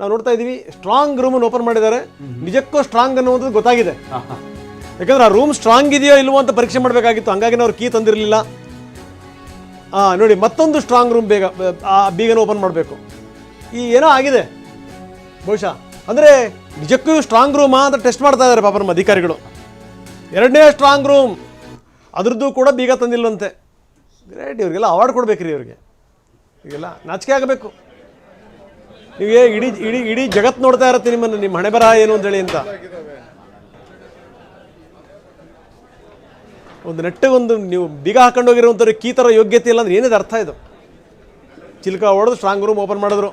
ನಾವು ನೋಡ್ತಾ ಇದೀವಿ ಸ್ಟ್ರಾಂಗ್ ರೂಮ್ ಓಪನ್ ಮಾಡಿದ್ದಾರೆ. ನಿಜಕ್ಕೂ ಸ್ಟ್ರಾಂಗ್ ಅನ್ನುವಂಥದ್ದು ಗೊತ್ತಾಗಿದೆ. ಯಾಕಂದ್ರೆ ಆ ರೂಮ್ ಸ್ಟ್ರಾಂಗ್ ಇದೆಯೋ ಇಲ್ವೋ ಅಂತ ಪರೀಕ್ಷೆ ಮಾಡಬೇಕಾಗಿತ್ತು. ಹಂಗಾಗಿ ಅವ್ರು ಕೀ ತಂದಿರಲಿಲ್ಲ. ನೋಡಿ ಮತ್ತೊಂದು ಸ್ಟ್ರಾಂಗ್ ರೂಮ್ ಬೀಗನ ಓಪನ್ ಮಾಡಬೇಕು. ಈ ಏನೋ ಆಗಿದೆ ಬಹುಶಃ. ಅಂದರೆ ನಿಜಕ್ಕೂ ಸ್ಟ್ರಾಂಗ್ ರೂಮಾ ಅಂತ ಟೆಸ್ಟ್ ಮಾಡ್ತಾ ಇದ್ದಾರೆ ಪಾಪ ನಮ್ಮ ಅಧಿಕಾರಿಗಳು. ಎರಡನೇ ಸ್ಟ್ರಾಂಗ್ ರೂಮ್ ಅದ್ರದ್ದು ಕೂಡ ಬೀಗ ತಂದಿಲ್ಲವಂತೆ. ಗ್ರೇಟ್. ಇವ್ರಿಗೆಲ್ಲ ಅವಾರ್ಡ್ ಕೊಡ್ಬೇಕ್ರಿ. ಇವ್ರಿಗೆ ಈಗೆಲ್ಲ ನಾಚಿಕೆ ಆಗಬೇಕು. ನೀವೇ ಇಡೀ ಇಡೀ ಇಡೀ ಜಗತ್ತು ನೋಡ್ತಾ ಇರತ್ತೆ ನಿಮ್ಮನ್ನು, ನಿಮ್ಮ ಹಣೆ ಬರಹ ಏನು ಅಂತೇಳಿ ಅಂತ. ಒಂದು ನೆಟ್ಟಗೊಂದು ನೀವು ಬೀಗ ಹಾಕೊಂಡು ಹೋಗಿರುವಂಥವ್ರು ಕೀ ಥರ ಯೋಗ್ಯತೆ ಇಲ್ಲ ಅಂದ್ರೆ ಏನಿದೆ ಅರ್ಥ? ಇದು ಚಿಲ್ಕ ಹೊಡೆದು ಸ್ಟ್ರಾಂಗ್ ರೂಮ್ ಓಪನ್ ಮಾಡಿದ್ರು.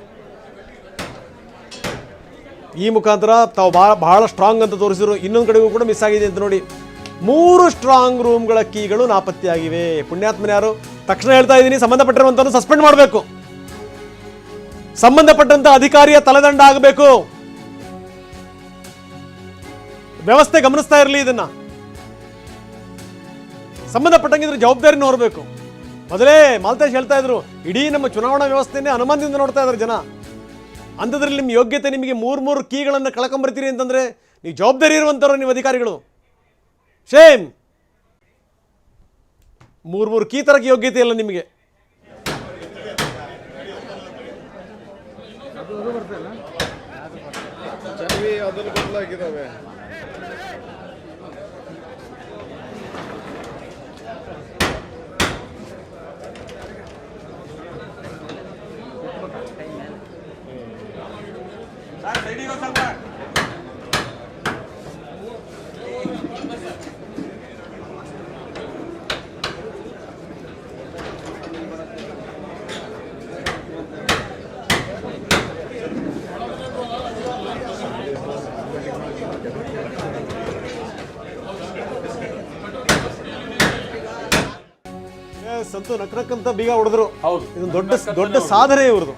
ಈ ಮುಖಾಂತರ ತಾವು ಬಹಳ ಸ್ಟ್ರಾಂಗ್ ಅಂತ ತೋರಿಸಿದ್ರು. ಇನ್ನೊಂದು ಕಡೆಗೂ ಕೂಡ ಮಿಸ್ ಆಗಿದೆ ಅಂತ ನೋಡಿ. 3 ಸ್ಟ್ರಾಂಗ್ ರೂಮ್ಗಳ ಕೀಗಳು ನಾಪತ್ತೆಯಾಗಿವೆ. ಪುಣ್ಯಾತ್ಮನ ಯಾರು? ತಕ್ಷಣ ಹೇಳ್ತಾ ಇದ್ದೀನಿ, ಸಂಬಂಧಪಟ್ಟಿರುವಂಥವ್ರು ಸಸ್ಪೆಂಡ್ ಮಾಡಬೇಕು. ಸಂಬಂಧಪಟ್ಟಂತ ಅಧಿಕಾರಿಯ ತಲೆದಂಡ ಆಗಬೇಕು. ವ್ಯವಸ್ಥೆ ಗಮನಿಸ್ತಾ ಇರಲಿ ಇದನ್ನ. ಸಂಬಂಧಪಟ್ಟಂಗಿದ್ರೆ ಜವಾಬ್ದಾರಿನ ಹೊರಬೇಕು. ಮೊದಲೇ ಮಾಲ್ತೇಶ್ ಹೇಳ್ತಾ ಇದ್ರು, ಇಡೀ ನಮ್ಮ ಚುನಾವಣಾ ವ್ಯವಸ್ಥೆಯನ್ನೇ ಅನುಮಾನದಿಂದ ನೋಡ್ತಾ ಇದ್ದಾರೆ ಜನ. ಅಂಥದ್ರಲ್ಲಿ ನಿಮ್ಮ ಯೋಗ್ಯತೆ, ನಿಮಗೆ 3 ಕೀಗಳನ್ನು ಕಳ್ಕೊಂಬರ್ತೀರಿ ಅಂತಂದ್ರೆ ನೀವು ಜವಾಬ್ದಾರಿ ಇರುವಂಥವ್ರು ನೀವು ಅಧಿಕಾರಿಗಳು. ಶೇಮ್. 3 ಕೀ ತರಕ್ಕೆ ಯೋಗ್ಯತೆ ಇಲ್ಲ ನಿಮಗೆ. ಸಂತು ನಕ್ರಕ್ಕಂತ ಬೀಗ ಹೊಡೆದ್ರು. ಇದೊಂದು ದೊಡ್ಡ ಸಾಧನೆ ಇವ್ರದ್ದು.